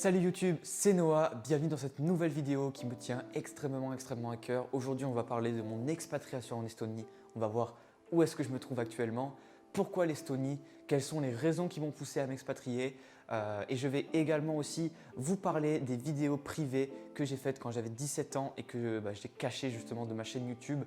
Salut YouTube, c'est Noah, bienvenue dans cette nouvelle vidéo qui me tient extrêmement à cœur. Aujourd'hui, on va parler de mon expatriation en Estonie. On va voir où est-ce que je me trouve actuellement, pourquoi l'Estonie, quelles sont les raisons qui m'ont poussé à m'expatrier. Et je vais également aussi vous parler des vidéos privées que j'ai faites quand j'avais 17 ans et que j'ai cachées justement de ma chaîne YouTube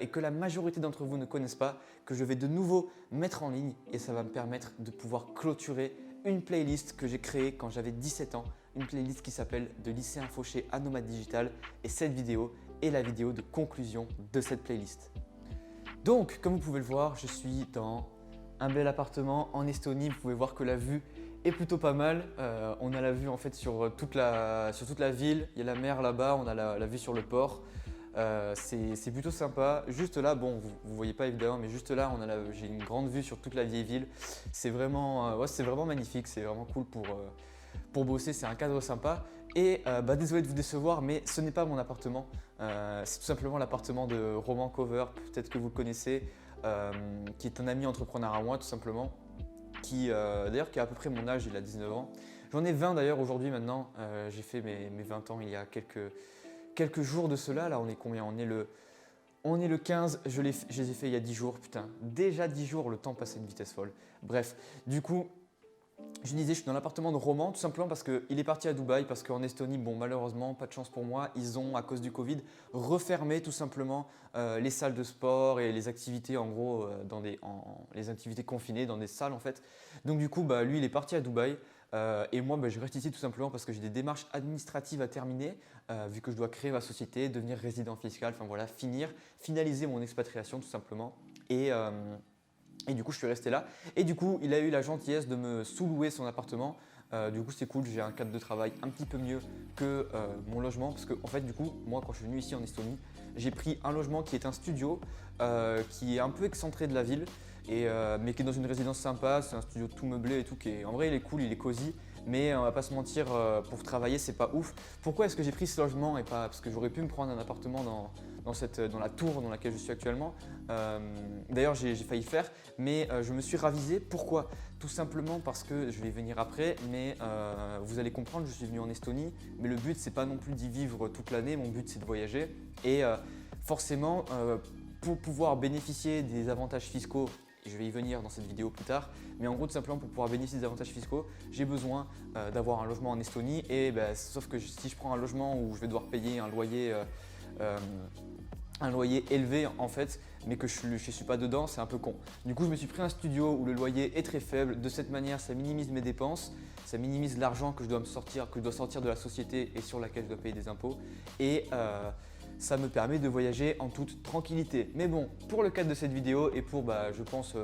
et que la majorité d'entre vous ne connaissent pas, que je vais de nouveau mettre en ligne et ça va me permettre de pouvoir clôturer une playlist que j'ai créée quand j'avais 17 ans, une playlist qui s'appelle « De lycéen fauché à nomade digital » et cette vidéo est la vidéo de conclusion de cette playlist. Donc, comme vous pouvez le voir, je suis dans un bel appartement en Estonie. Vous pouvez voir que la vue est plutôt pas mal. On a la vue en fait sur toute la ville, il y a la mer là-bas, on a la vue sur le port. C'est plutôt sympa. Juste là, bon, vous voyez pas évidemment, mais juste là, j'ai une grande vue sur toute la vieille ville. C'est vraiment magnifique, c'est vraiment cool pour bosser, c'est un cadre sympa. Et désolé de vous décevoir, mais ce n'est pas mon appartement. C'est tout simplement l'appartement de Roman Cover, peut-être que vous le connaissez, qui est un ami entrepreneur à moi tout simplement, d'ailleurs qui a à peu près mon âge, il a 19 ans. J'en ai 20 d'ailleurs aujourd'hui maintenant, j'ai fait mes 20 ans il y a quelques jours de cela. Là on est combien? On est le 15, je les ai fait il y a 10 jours, putain, déjà 10 jours, le temps passe à une vitesse folle. Bref, du coup, je disais, je suis dans l'appartement de Roman tout simplement parce qu'il est parti à Dubaï, parce qu'en Estonie, bon malheureusement, pas de chance pour moi, ils ont à cause du Covid refermé tout simplement les salles de sport et les activités en gros, les activités confinées dans des salles en fait. Donc du coup, lui il est parti à Dubaï. Et moi, je reste ici tout simplement parce que j'ai des démarches administratives à terminer, vu que je dois créer ma société, devenir résident fiscal, enfin voilà, finaliser mon expatriation tout simplement. Et du coup, je suis resté là. Et du coup, il a eu la gentillesse de me sous-louer son appartement. Du coup, c'est cool, j'ai un cadre de travail un petit peu mieux que mon logement. Parce que, en fait, du coup, moi, quand je suis venu ici en Estonie, j'ai pris un logement qui est un studio, qui est un peu excentré de la ville, mais qui est dans une résidence sympa. C'est un studio tout meublé et tout. En vrai, il est cool, il est cosy. Mais on va pas se mentir, pour travailler, c'est pas ouf. Pourquoi est-ce que j'ai pris ce logement et pas parce que j'aurais pu me prendre un appartement dans la tour dans laquelle je suis actuellement. D'ailleurs, j'ai failli faire, mais je me suis ravisé. Pourquoi? Tout simplement parce que je vais y venir après, mais vous allez comprendre, je suis venu en Estonie, mais le but c'est pas non plus d'y vivre toute l'année. Mon but c'est de voyager et forcément, pour pouvoir bénéficier des avantages fiscaux. Je vais y venir dans cette vidéo plus tard, mais en gros tout simplement pour pouvoir bénéficier des avantages fiscaux, j'ai besoin d'avoir un logement en Estonie et sauf que si je prends un logement où je vais devoir payer un loyer élevé en fait, mais que je ne suis pas dedans, c'est un peu con. Du coup, je me suis pris un studio où le loyer est très faible. De cette manière, ça minimise mes dépenses, ça minimise l'argent que je dois sortir de la société et sur laquelle je dois payer des impôts. Et ça me permet de voyager en toute tranquillité. Mais bon, pour le cadre de cette vidéo et pour, je pense,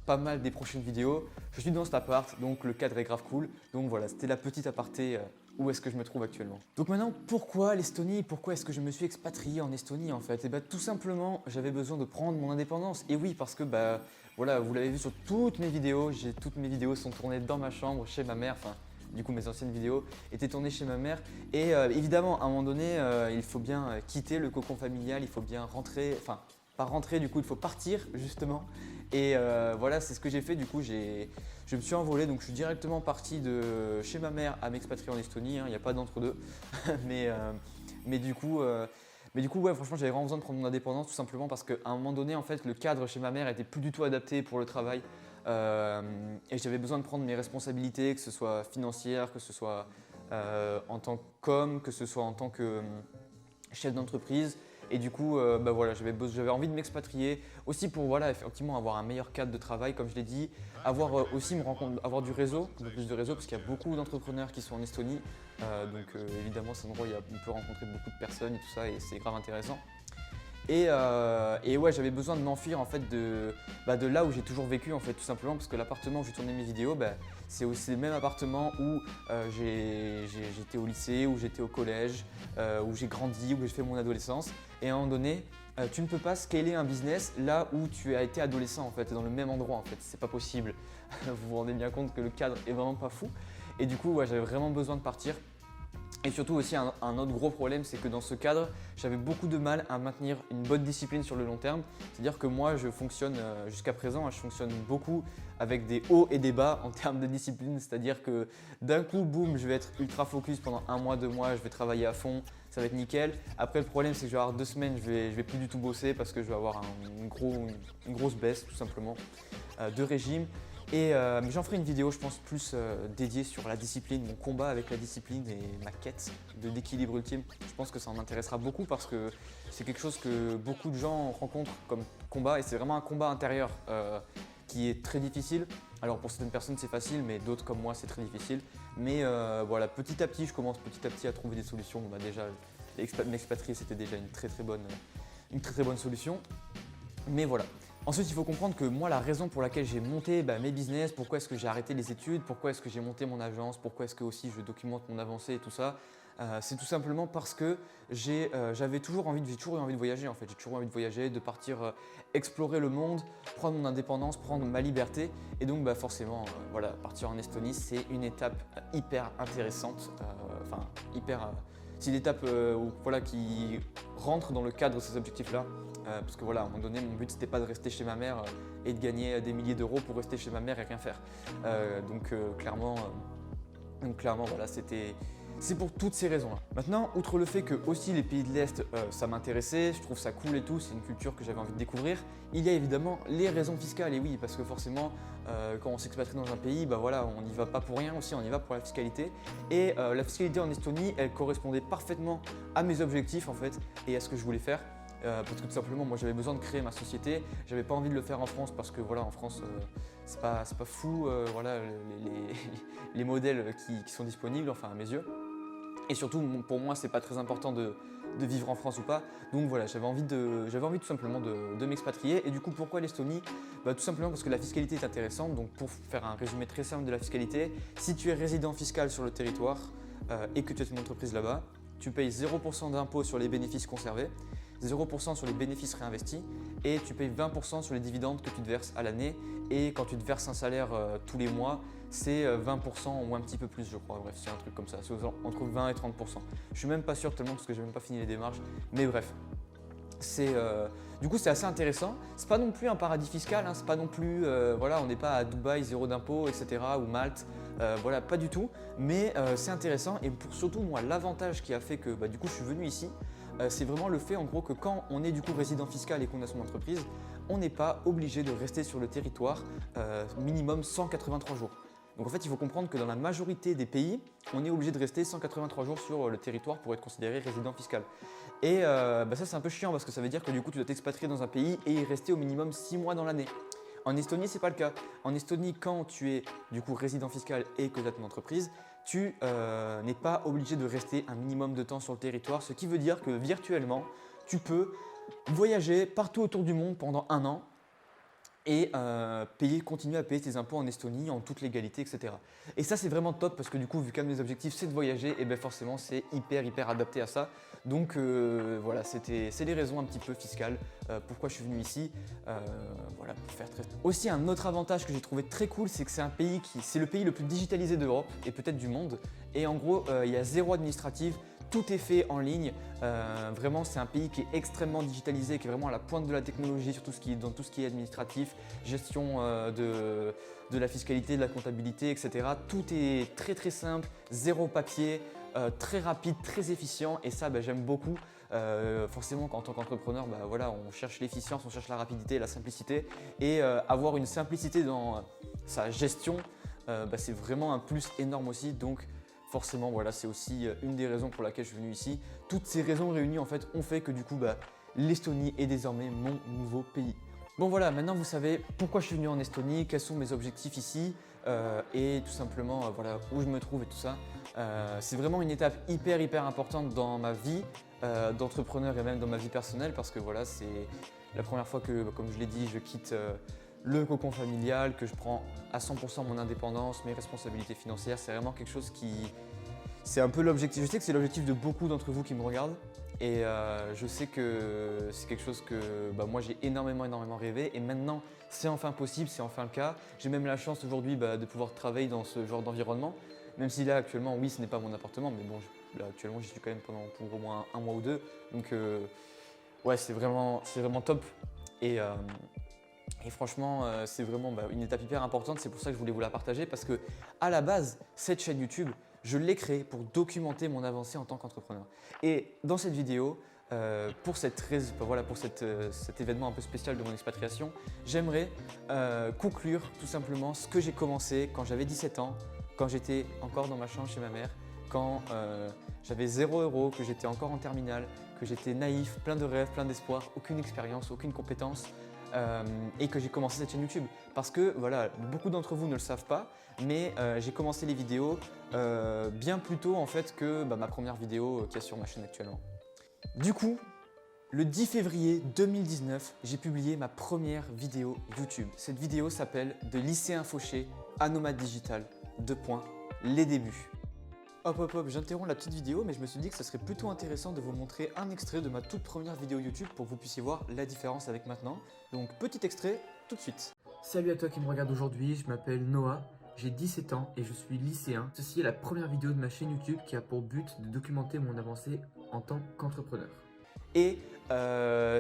pas mal des prochaines vidéos, je suis dans cet appart, donc le cadre est grave cool. Donc voilà, c'était la petite aparté où est-ce que je me trouve actuellement. Donc maintenant, pourquoi l'Estonie? Pourquoi est-ce que je me suis expatrié en Estonie en fait? Et tout simplement, j'avais besoin de prendre mon indépendance. Et oui, parce que voilà, vous l'avez vu sur toutes mes vidéos, toutes mes vidéos sont tournées dans ma chambre, chez ma mère. Enfin, du coup, mes anciennes vidéos étaient tournées chez ma mère. Et évidemment, à un moment donné, il faut bien quitter le cocon familial, il faut bien rentrer, enfin, pas rentrer, du coup, il faut partir justement. Et voilà, c'est ce que j'ai fait. Du coup, je me suis envolé, donc je suis directement parti de chez ma mère à m'expatrier en Estonie. Il n'y a pas d'entre-deux. mais du coup, ouais, franchement, j'avais vraiment besoin de prendre mon indépendance tout simplement parce qu'à un moment donné, en fait, le cadre chez ma mère était plus du tout adapté pour le travail. Et j'avais besoin de prendre mes responsabilités, que ce soit financière, que ce soit en tant qu'homme, que ce soit en tant que chef d'entreprise. Et du coup, voilà, j'avais envie de m'expatrier aussi pour voilà, effectivement avoir un meilleur cadre de travail, comme je l'ai dit, avoir aussi avoir du réseau, un peu plus de réseau, parce qu'il y a beaucoup d'entrepreneurs qui sont en Estonie. Donc évidemment, c'est un endroit où on peut rencontrer beaucoup de personnes et tout ça, et c'est grave intéressant. Et ouais, j'avais besoin de m'enfuir en fait de là où j'ai toujours vécu en fait, tout simplement parce que l'appartement où j'ai tourné mes vidéos, c'est aussi le même appartement où j'étais au lycée, où j'étais au collège, où j'ai grandi, où j'ai fait mon adolescence. Et à un moment donné, tu ne peux pas scaler un business là où tu as été adolescent en fait, dans le même endroit en fait, c'est pas possible. Vous vous rendez bien compte que le cadre est vraiment pas fou. Et du coup, ouais, j'avais vraiment besoin de partir. Et surtout aussi un autre gros problème, c'est que dans ce cadre, j'avais beaucoup de mal à maintenir une bonne discipline sur le long terme. C'est-à-dire que moi, je fonctionne jusqu'à présent, je fonctionne beaucoup avec des hauts et des bas en termes de discipline. C'est-à-dire que d'un coup, boum, je vais être ultra focus pendant 1 mois, 2 mois, je vais travailler à fond, ça va être nickel. Après, le problème, c'est que je vais avoir 2 semaines, je vais plus du tout bosser parce que je vais avoir une grosse baisse tout simplement de régime. Mais j'en ferai une vidéo, je pense, plus dédiée sur la discipline, mon combat avec la discipline et ma quête d'équilibre ultime. Je pense que ça en intéressera beaucoup parce que c'est quelque chose que beaucoup de gens rencontrent comme combat et c'est vraiment un combat intérieur qui est très difficile. Alors pour certaines personnes c'est facile, mais d'autres comme moi c'est très difficile. Mais voilà, petit à petit, je commence petit à petit à trouver des solutions. On a déjà m'expatrier, c'était déjà une très très bonne solution. Mais voilà. Ensuite, il faut comprendre que moi, la raison pour laquelle j'ai monté mes business, pourquoi est-ce que j'ai arrêté les études, pourquoi est-ce que j'ai monté mon agence, pourquoi est-ce que aussi je documente mon avancée et tout ça, c'est tout simplement parce que j'ai toujours eu envie de voyager en fait. J'ai toujours eu envie de voyager, de partir explorer le monde, prendre mon indépendance, prendre ma liberté. Et donc forcément, voilà, partir en Estonie, c'est une étape hyper intéressante, c'est une étape qui rentre dans le cadre de ces objectifs-là. Parce que voilà, à un moment donné, mon but c'était pas de rester chez ma mère et de gagner des milliers d'euros pour rester chez ma mère et rien faire. Clairement, voilà, c'est pour toutes ces raisons-là. Maintenant, outre le fait que aussi les pays de l'Est, ça m'intéressait, je trouve ça cool et tout, c'est une culture que j'avais envie de découvrir, il y a évidemment les raisons fiscales. Et oui, parce que forcément, quand on s'expatrie dans un pays, on n'y va pas pour rien aussi, on y va pour la fiscalité. Et la fiscalité en Estonie, elle correspondait parfaitement à mes objectifs en fait et à ce que je voulais faire. Parce que tout simplement, moi j'avais besoin de créer ma société, j'avais pas envie de le faire en France parce que voilà, en France c'est pas fou, les modèles qui sont disponibles, enfin à mes yeux. Et surtout, pour moi, c'est pas très important de vivre en France ou pas. Donc voilà, j'avais envie tout simplement de m'expatrier. Et du coup, pourquoi l'Estonie ? Tout simplement parce que la fiscalité est intéressante. Donc pour faire un résumé très simple de la fiscalité, si tu es résident fiscal sur le territoire et que tu as une entreprise là-bas, tu payes 0% d'impôt sur les bénéfices conservés, 0% sur les bénéfices réinvestis et tu payes 20% sur les dividendes que tu te verses à l'année. Et quand tu te verses un salaire tous les mois, c'est 20% ou un petit peu plus je crois. Bref, c'est un truc comme ça, c'est entre 20 et 30%. Je suis même pas sûr tellement parce que j'ai même pas fini les démarches. Mais bref, du coup c'est assez intéressant. C'est pas non plus un paradis fiscal, hein, c'est pas non plus, on n'est pas à Dubaï, zéro d'impôt, etc. ou Malte. Pas du tout. Mais c'est intéressant et surtout moi l'avantage qui a fait que du coup je suis venu ici, c'est vraiment le fait en gros que quand on est du coup résident fiscal et qu'on a son entreprise, on n'est pas obligé de rester sur le territoire minimum 183 jours. Donc en fait, il faut comprendre que dans la majorité des pays, on est obligé de rester 183 jours sur le territoire pour être considéré résident fiscal. Et ça c'est un peu chiant parce que ça veut dire que du coup tu dois t'expatrier dans un pays et y rester au minimum 6 mois dans l'année. En Estonie, c'est pas le cas. En Estonie, quand tu es du coup résident fiscal et que tu as ton entreprise, tu n'es pas obligé de rester un minimum de temps sur le territoire, ce qui veut dire que virtuellement, tu peux voyager partout autour du monde pendant 1 an et continuer à payer tes impôts en Estonie en toute légalité, etc. Et ça, c'est vraiment top parce que du coup, vu qu'un de mes objectifs, c'est de voyager, et forcément, c'est hyper adapté à ça. Donc voilà, c'est les raisons un petit peu fiscales pourquoi je suis venu ici. Pour faire très... Aussi, un autre avantage que j'ai trouvé très cool, c'est que c'est le pays le plus digitalisé d'Europe et peut-être du monde. Et en gros, il y a zéro administratif. Tout est fait en ligne. Vraiment, c'est un pays qui est extrêmement digitalisé, qui est vraiment à la pointe de la technologie dans tout ce qui est administratif, gestion de la fiscalité, de la comptabilité, etc. Tout est très simple, zéro papier, très rapide, très efficient. Et ça, j'aime beaucoup. Forcément, en tant qu'entrepreneur, on cherche l'efficience, on cherche la rapidité, la simplicité. Et avoir une simplicité dans sa gestion, c'est vraiment un plus énorme aussi. Donc, forcément, c'est aussi une des raisons pour laquelle je suis venu ici. Toutes ces raisons réunies en fait ont fait que du coup, l'Estonie est désormais mon nouveau pays. Bon voilà, maintenant vous savez pourquoi je suis venu en Estonie, quels sont mes objectifs ici et tout simplement où je me trouve et tout ça. C'est vraiment une étape hyper importante dans ma vie d'entrepreneur et même dans ma vie personnelle parce que c'est la première fois que, comme je l'ai dit, je quitte le cocon familial, que je prends à 100% mon indépendance, mes responsabilités financières. C'est vraiment quelque chose c'est un peu l'objectif. Je sais que c'est l'objectif de beaucoup d'entre vous qui me regardent et je sais que c'est quelque chose que moi j'ai énormément rêvé et maintenant c'est enfin possible, c'est enfin le cas. J'ai même la chance aujourd'hui de pouvoir travailler dans ce genre d'environnement. Même si là actuellement, oui, ce n'est pas mon appartement, mais bon, là actuellement j'y suis quand même pour au moins un mois ou deux. Donc ouais, c'est vraiment top. Et, euh, et franchement, c'est vraiment une étape hyper importante. C'est pour ça que je voulais vous la partager parce que à la base, cette chaîne YouTube, je l'ai créée pour documenter mon avancée en tant qu'entrepreneur. Et dans cette vidéo, pour cet événement un peu spécial de mon expatriation, j'aimerais conclure tout simplement ce que j'ai commencé quand j'avais 17 ans, quand j'étais encore dans ma chambre chez ma mère, quand j'avais 0 €, que j'étais encore en terminale, que j'étais naïf, plein de rêves, plein d'espoir, aucune expérience, aucune compétence. Et que j'ai commencé cette chaîne YouTube. Parce que voilà, beaucoup d'entre vous ne le savent pas, mais j'ai commencé les vidéos bien plus tôt en fait que ma première vidéo qui est sur ma chaîne actuellement. Du coup, le 10 février 2019, j'ai publié ma première vidéo YouTube. Cette vidéo s'appelle « De lycéen fauché à nomade digital, les débuts ». Hop, j'interromps la petite vidéo, mais je me suis dit que ce serait plutôt intéressant de vous montrer un extrait de ma toute première vidéo YouTube pour que vous puissiez voir la différence avec maintenant. Donc petit extrait tout de suite. Salut à toi qui me regarde aujourd'hui, je m'appelle Noah, j'ai 17 ans et je suis lycéen. Ceci est la première vidéo de ma chaîne YouTube qui a pour but de documenter mon avancée en tant qu'entrepreneur. Et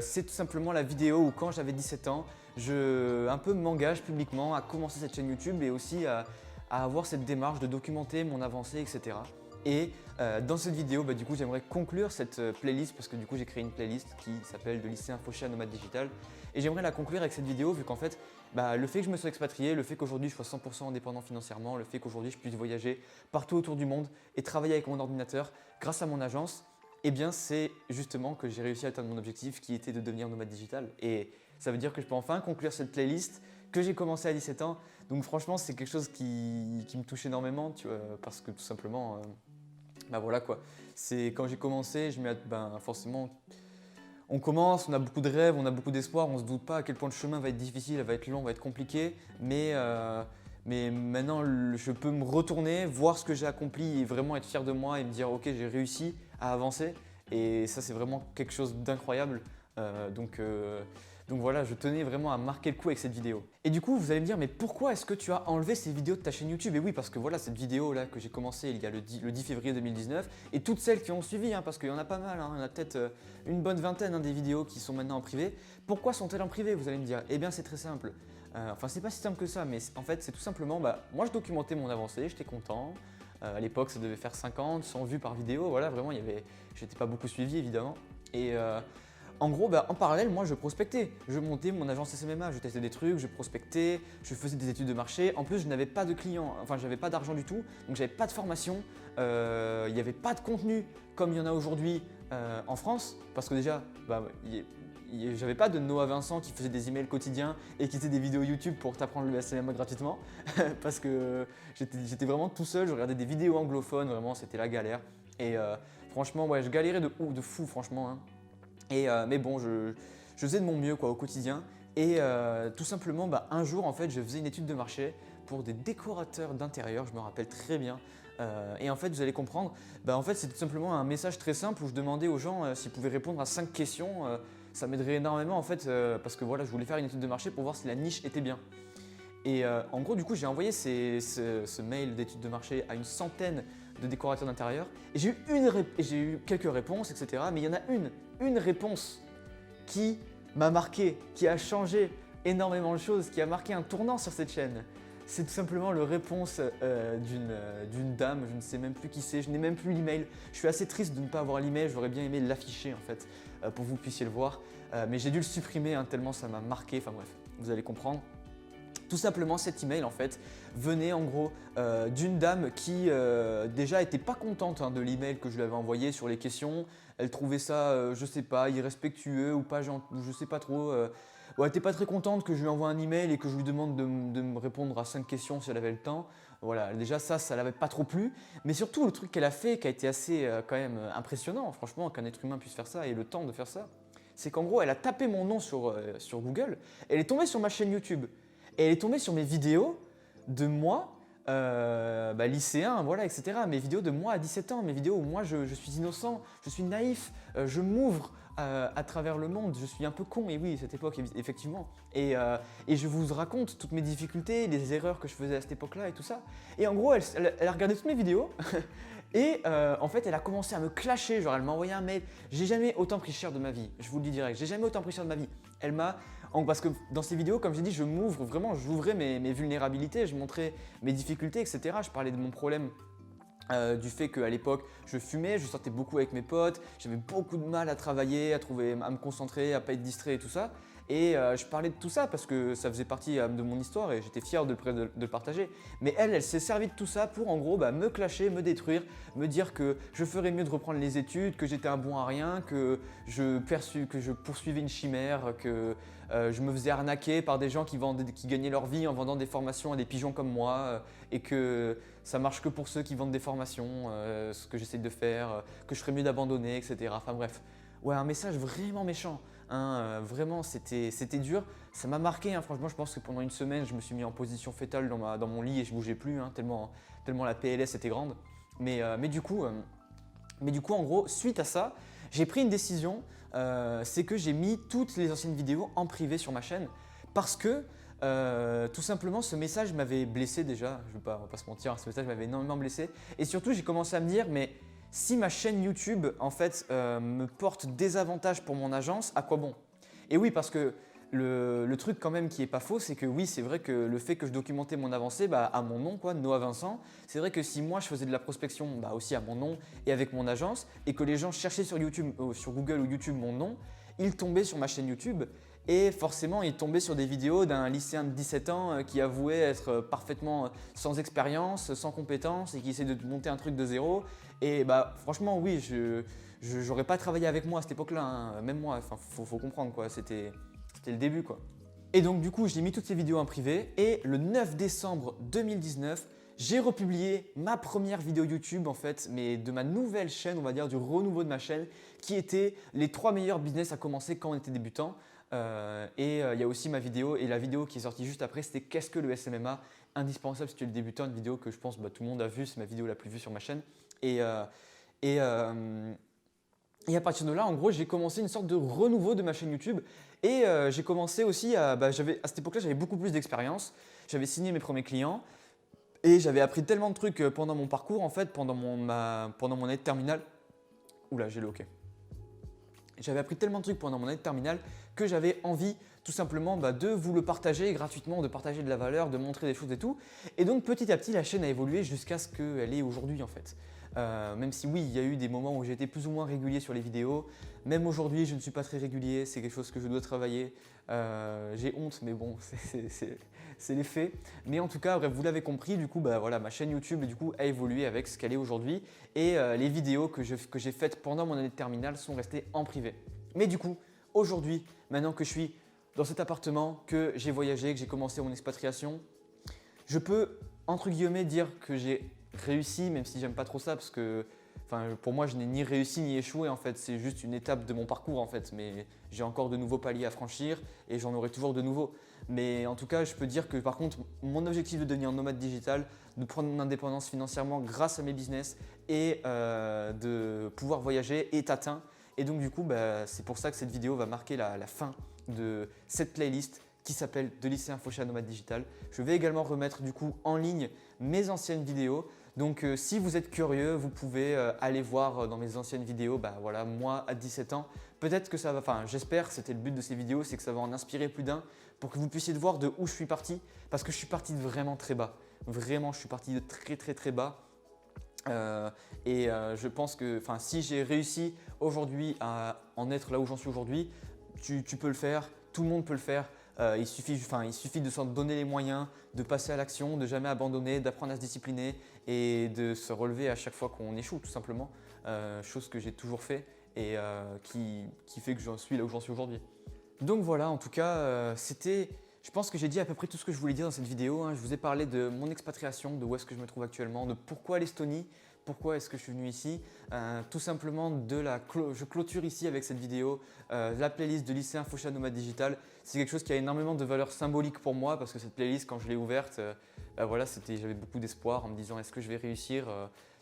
c'est tout simplement la vidéo où quand j'avais 17 ans, je un peu m'engage publiquement à commencer cette chaîne YouTube et aussi à avoir cette démarche de documenter mon avancée, etc. Et dans cette vidéo, du coup, j'aimerais conclure cette playlist parce que du coup, j'ai créé une playlist qui s'appelle « De lycéen fauché à nomade digital ». Et j'aimerais la conclure avec cette vidéo vu qu'en fait, le fait que je me sois expatrié, le fait qu'aujourd'hui je sois 100% indépendant financièrement, le fait qu'aujourd'hui je puisse voyager partout autour du monde et travailler avec mon ordinateur grâce à mon agence, eh bien c'est justement que j'ai réussi à atteindre mon objectif qui était de devenir nomade digital. Et ça veut dire que je peux enfin conclure cette playlist que j'ai commencé à 17 ans. Donc franchement, c'est quelque chose qui me touche énormément, tu vois, parce que tout simplement, voilà quoi. C'est quand j'ai commencé, forcément, on commence, on a beaucoup de rêves, on a beaucoup d'espoir, on se doute pas à quel point le chemin va être difficile, va être long, va être compliqué, mais maintenant je peux me retourner, voir ce que j'ai accompli et vraiment être fier de moi et me dire ok, j'ai réussi à avancer. Et ça, c'est vraiment quelque chose d'incroyable. Donc voilà, je tenais vraiment à marquer le coup avec cette vidéo. Et du coup, vous allez me dire, mais pourquoi est-ce que tu as enlevé ces vidéos de ta chaîne YouTube? Et oui, parce que voilà, cette vidéo là que j'ai commencé il y a le 10 février 2019 et toutes celles qui ont suivi, parce qu'il y en a pas mal, il y en a peut-être une bonne vingtaine des vidéos qui sont maintenant en privé. Pourquoi sont-elles en privé, vous allez me dire? Eh bien, c'est très simple. Enfin, c'est pas si simple que ça, mais en fait, c'est tout simplement, moi je documentais mon avancée, j'étais content. À l'époque, ça devait faire 50, 100 vues par vidéo, voilà, vraiment, j'étais pas beaucoup suivi évidemment. Et en gros, en parallèle, moi je prospectais. Je montais mon agence SMMA, je testais des trucs, je prospectais, je faisais des études de marché. En plus, je n'avais pas de clients, enfin, j'avais pas d'argent du tout, donc j'avais pas de formation, il n'y avait pas de contenu comme il y en a aujourd'hui en France, parce que déjà, j'avais pas de Noah Vincent qui faisait des emails quotidiens et qui faisait des vidéos YouTube pour t'apprendre le SMMA gratuitement, parce que j'étais vraiment tout seul, je regardais des vidéos anglophones, vraiment, c'était la galère. Et franchement, ouais, je galérais de fou, franchement. Mais bon, je faisais de mon mieux au quotidien. Et tout simplement, un jour, en fait, je faisais une étude de marché pour des décorateurs d'intérieur, je me rappelle très bien. Et en fait, vous allez comprendre, en fait, c'est tout simplement un message très simple où je demandais aux gens s'ils pouvaient répondre à 5 questions. Ça m'aiderait énormément en fait, parce que voilà, je voulais faire une étude de marché pour voir si la niche était bien. Et en gros, du coup, j'ai envoyé ce mail d'étude de marché à une centaine de décorateurs d'intérieur et j'ai eu quelques réponses, etc. Mais il y en a une réponse qui m'a marqué, qui a changé énormément de choses, qui a marqué un tournant sur cette chaîne. C'est tout simplement la réponse d'une dame, je ne sais même plus qui c'est, je n'ai même plus l'email. Je suis assez triste de ne pas avoir l'email, j'aurais bien aimé l'afficher en fait, pour que vous puissiez le voir. Mais j'ai dû le supprimer tellement ça m'a marqué, enfin bref, vous allez comprendre. Tout simplement, cet email en fait venait en gros d'une dame qui déjà n'était pas contente de l'email que je lui avais envoyé sur les questions. Elle trouvait ça, je sais pas, irrespectueux ou pas gentil, je sais pas trop. Elle n'était pas très contente que je lui envoie un email et que je lui demande de me répondre à 5 questions si elle avait le temps. Voilà, déjà ça l'avait pas trop plu. Mais surtout le truc qu'elle a fait qui a été assez quand même impressionnant, franchement, qu'un être humain puisse faire ça et le temps de faire ça, c'est qu'en gros elle a tapé mon nom sur Google et elle est tombée sur ma chaîne YouTube. Et elle est tombée sur mes vidéos de moi lycéen, voilà, etc. Mes vidéos de moi à 17 ans, mes vidéos où moi je suis innocent, je suis naïf, je m'ouvre à travers le monde, je suis un peu con, et oui, cette époque, effectivement. Et je vous raconte toutes mes difficultés, les erreurs que je faisais à cette époque-là et tout ça. Et en gros, elle a regardé toutes mes vidéos. Et en fait, elle a commencé à me clasher, genre elle m'a envoyé un mail. J'ai jamais autant pris cher de ma vie, je vous le dis direct, j'ai jamais autant pris cher de ma vie. Parce que dans ces vidéos, comme j'ai dit, je m'ouvre vraiment, j'ouvrais mes vulnérabilités, je montrais mes difficultés, etc. Je parlais de mon problème. Du fait qu'à l'époque je fumais, je sortais beaucoup avec mes potes, j'avais beaucoup de mal à travailler, à me concentrer, à pas être distrait et tout ça. Et je parlais de tout ça parce que ça faisait partie de mon histoire et j'étais fier de le partager. Mais elle s'est servie de tout ça pour en gros me clasher, me détruire, me dire que je ferais mieux de reprendre les études, que j'étais un bon à rien, que je poursuivais une chimère, que je me faisais arnaquer par des gens qui gagnaient leur vie en vendant des formations à des pigeons comme moi et que ça marche que pour ceux qui vendent des formations, ce que j'essaie de faire, que je ferais mieux d'abandonner, etc. Enfin bref, ouais, un message vraiment méchant. Hein, vraiment, c'était dur. Ça m'a marqué, hein, franchement, je pense que pendant une semaine, je me suis mis en position fétale dans mon lit et je bougeais plus, hein, tellement la PLS était grande. Mais du coup, en gros, suite à ça, j'ai pris une décision, c'est que j'ai mis toutes les anciennes vidéos en privé sur ma chaîne parce que tout simplement, ce message m'avait blessé déjà, on va pas se mentir, ce message m'avait énormément blessé. Et surtout, j'ai commencé à me dire, mais si ma chaîne YouTube en fait me porte désavantage pour mon agence, à quoi bon? Et oui, parce que le truc quand même qui est pas faux, c'est que oui, c'est vrai que le fait que je documentais mon avancée à mon nom, quoi, Noah Vincent, c'est vrai que si moi je faisais de la prospection aussi à mon nom et avec mon agence, et que les gens cherchaient sur YouTube, sur Google ou YouTube mon nom, ils tombaient sur ma chaîne YouTube. Et forcément, il tombait sur des vidéos d'un lycéen de 17 ans qui avouait être parfaitement sans expérience, sans compétences et qui essaie de monter un truc de zéro. Et franchement, oui, je n'aurais pas travaillé avec moi à cette époque-là, hein. Même moi, faut comprendre quoi, c'était le début quoi. Et donc du coup, j'ai mis toutes ces vidéos en privé et le 9 décembre 2019, j'ai republié ma première vidéo YouTube en fait, mais de ma nouvelle chaîne, on va dire du renouveau de ma chaîne, qui était les 3 meilleurs business à commencer quand on était débutant. Il y a aussi ma vidéo et la vidéo qui est sortie juste après, c'était qu'est-ce que le SMMA, indispensable si tu es le débutant, une vidéo que je pense tout le monde a vue, c'est ma vidéo la plus vue sur ma chaîne. Et à partir de là, en gros, j'ai commencé une sorte de renouveau de ma chaîne YouTube et j'ai commencé aussi à cette époque-là, j'avais beaucoup plus d'expérience, j'avais signé mes premiers clients et j'avais appris tellement de trucs pendant mon parcours en fait, pendant mon année de terminale. Oula, j'ai le hockey. J'avais appris tellement de trucs pendant mon année de terminale que j'avais envie tout simplement de vous le partager gratuitement, de partager de la valeur, de montrer des choses et tout. Et donc petit à petit, la chaîne a évolué jusqu'à ce qu'elle est aujourd'hui en fait. Même si oui, il y a eu des moments où j'ai été plus ou moins régulier sur les vidéos. Même aujourd'hui, je ne suis pas très régulier, c'est quelque chose que je dois travailler. J'ai honte, mais bon, c'est les faits. Mais en tout cas, bref, vous l'avez compris, du coup, voilà, ma chaîne YouTube du coup, a évolué avec ce qu'elle est aujourd'hui. Et les vidéos que j'ai faites pendant mon année de terminale sont restées en privé. Mais du coup, aujourd'hui, maintenant que je suis dans cet appartement, que j'ai voyagé, que j'ai commencé mon expatriation, je peux, entre guillemets, dire que j'ai réussi, même si j'aime pas trop ça, parce que pour moi, je n'ai ni réussi ni échoué en fait, c'est juste une étape de mon parcours en fait, mais j'ai encore de nouveaux paliers à franchir et j'en aurai toujours de nouveaux. Mais en tout cas, je peux dire que par contre, mon objectif de devenir nomade digital, de prendre mon indépendance financièrement grâce à mes business et de pouvoir voyager est atteint. Et donc du coup, c'est pour ça que cette vidéo va marquer la fin de cette playlist qui s'appelle De lycéen fauché à nomade digital. Je vais également remettre du coup en ligne mes anciennes vidéos. Donc si vous êtes curieux, vous pouvez aller voir dans mes anciennes vidéos, voilà, moi à 17 ans, peut-être que ça va, j'espère, c'était le but de ces vidéos, c'est que ça va en inspirer plus d'un pour que vous puissiez voir de où je suis parti, parce que je suis parti de vraiment très bas. Vraiment, je suis parti de très très très bas. Je pense que si j'ai réussi aujourd'hui à en être là où j'en suis aujourd'hui, tu peux le faire, tout le monde peut le faire. Il suffit de s'en donner les moyens, de passer à l'action, de jamais abandonner, d'apprendre à se discipliner et de se relever à chaque fois qu'on échoue tout simplement. Chose que j'ai toujours fait et qui fait que j'en suis là où j'en suis aujourd'hui. Donc voilà, en tout cas, je pense que j'ai dit à peu près tout ce que je voulais dire dans cette vidéo, hein. Je vous ai parlé de mon expatriation, de où est-ce que je me trouve actuellement, de pourquoi l'Estonie, Pourquoi est-ce que je suis venu ici? Tout simplement je clôture ici avec cette vidéo la playlist de lycéen Faucha Nomade Digital. C'est quelque chose qui a énormément de valeur symbolique pour moi parce que cette playlist, quand je l'ai ouverte, voilà, j'avais beaucoup d'espoir en me disant est-ce que je vais réussir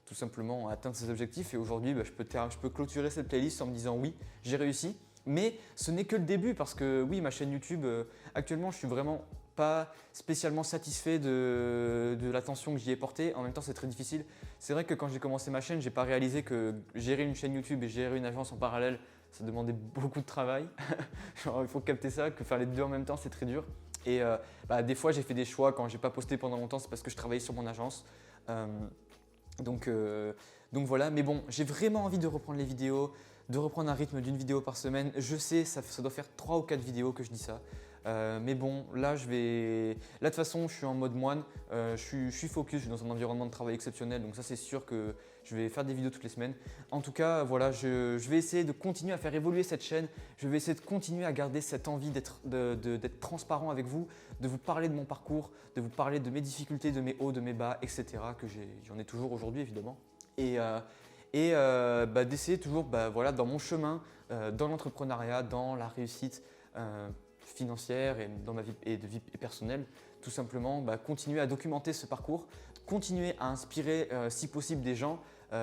tout simplement à atteindre ces objectifs. Et aujourd'hui, je peux clôturer cette playlist en me disant oui, j'ai réussi. Mais ce n'est que le début parce que oui, ma chaîne YouTube, actuellement, je suis vraiment pas spécialement satisfait de l'attention que j'y ai portée. En même temps, c'est très difficile. C'est vrai que quand j'ai commencé ma chaîne, j'ai pas réalisé que gérer une chaîne YouTube et gérer une agence en parallèle, ça demandait beaucoup de travail. Genre, il faut capter ça, que faire les deux en même temps, c'est très dur. Et des fois, j'ai fait des choix quand j'ai pas posté pendant longtemps, c'est parce que je travaillais sur mon agence. Donc voilà, mais bon, j'ai vraiment envie de reprendre les vidéos, de reprendre un rythme d'une vidéo par semaine. Je sais, ça doit faire 3 ou 4 vidéos que je dis ça. Mais bon, là de toute façon, je suis en mode moine, je suis focus, je suis dans un environnement de travail exceptionnel, donc ça c'est sûr que je vais faire des vidéos toutes les semaines. En tout cas, voilà, je vais essayer de continuer à faire évoluer cette chaîne, je vais essayer de continuer à garder cette envie d'être transparent avec vous, de vous parler de mon parcours, de vous parler de mes difficultés, de mes hauts, de mes bas, etc. que j'en ai toujours aujourd'hui évidemment. Et d'essayer toujours voilà, dans mon chemin, dans l'entrepreneuriat, dans la réussite financière et dans ma vie de vie personnelle, tout simplement continuer à documenter ce parcours, continuer à inspirer si possible des gens,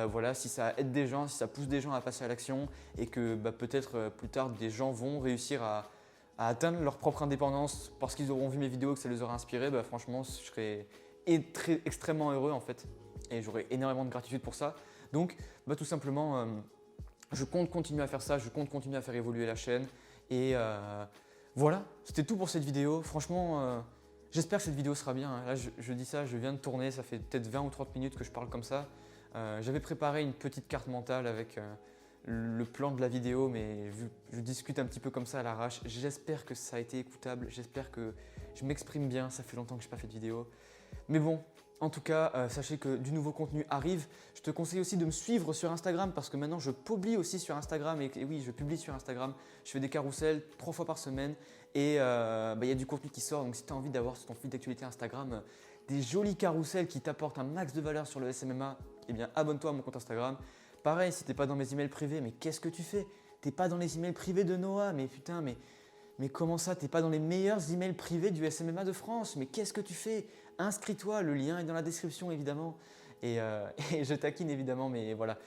voilà, si ça aide des gens, si ça pousse des gens à passer à l'action et que peut-être plus tard des gens vont réussir à atteindre leur propre indépendance parce qu'ils auront vu mes vidéos, que ça les aura inspirés, franchement je serais extrêmement heureux en fait et j'aurais énormément de gratitude pour ça. Donc tout simplement je compte continuer à faire ça, je compte continuer à faire évoluer la chaîne et voilà, c'était tout pour cette vidéo. Franchement, j'espère que cette vidéo sera bien, hein. Là, je dis ça, je viens de tourner, ça fait peut-être 20 ou 30 minutes que je parle comme ça. J'avais préparé une petite carte mentale avec le plan de la vidéo, mais je discute un petit peu comme ça à l'arrache. J'espère que ça a été écoutable, j'espère que je m'exprime bien, ça fait longtemps que je n'ai pas fait de vidéo. Mais bon, en tout cas, sachez que du nouveau contenu arrive. Je te conseille aussi de me suivre sur Instagram parce que maintenant je publie aussi sur Instagram et oui, je publie sur Instagram. Je fais des carousels 3 fois par semaine et il y a du contenu qui sort. Donc si tu as envie d'avoir sur ton fil d'actualité Instagram des jolis carousels qui t'apportent un max de valeur sur le SMMA, eh bien abonne-toi à mon compte Instagram. Pareil, si tu n'es pas dans mes emails privés, mais qu'est-ce que tu fais? Tu n'es pas dans les emails privés de Noah, mais putain, mais comment ça, tu n'es pas dans les meilleurs emails privés du SMMA de France? Mais qu'est-ce que tu fais? Inscris-toi, le lien est dans la description évidemment. Et je taquine évidemment, mais voilà,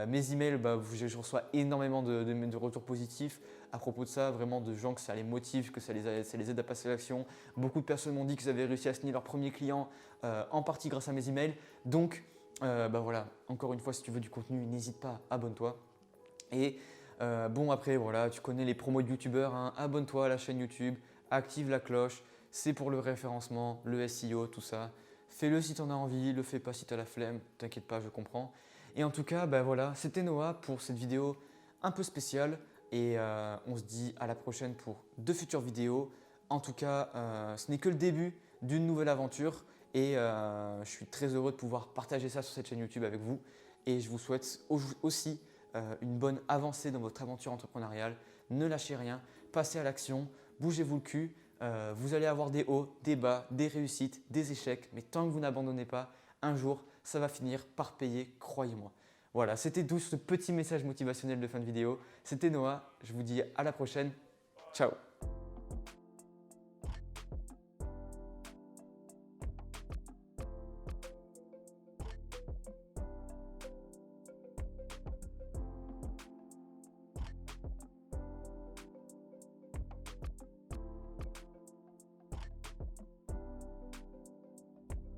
mes emails, je reçois énormément de retours positifs à propos de ça, vraiment de gens que ça les motive, que ça les aide à passer à l'action. Beaucoup de personnes m'ont dit qu'ils avaient réussi à signer leur premier client, en partie grâce à mes emails. Donc voilà, encore une fois, si tu veux du contenu, n'hésite pas, abonne-toi. Et bon après, voilà, tu connais les promos de youtubeurs, hein, abonne-toi à la chaîne YouTube, active la cloche. C'est pour le référencement, le SEO, tout ça. Fais-le si tu en as envie, le fais pas si tu as la flemme, t'inquiète pas, je comprends. Et en tout cas, voilà, c'était Noah pour cette vidéo un peu spéciale et on se dit à la prochaine pour de futures vidéos. En tout cas, ce n'est que le début d'une nouvelle aventure et je suis très heureux de pouvoir partager ça sur cette chaîne YouTube avec vous et je vous souhaite aussi une bonne avancée dans votre aventure entrepreneuriale. Ne lâchez rien, passez à l'action, bougez-vous le cul. Vous allez avoir des hauts, des bas, des réussites, des échecs, mais tant que vous n'abandonnez pas, un jour, ça va finir par payer, croyez-moi. Voilà, c'était tout ce petit message motivationnel de fin de vidéo. C'était Noah, je vous dis à la prochaine. Ciao!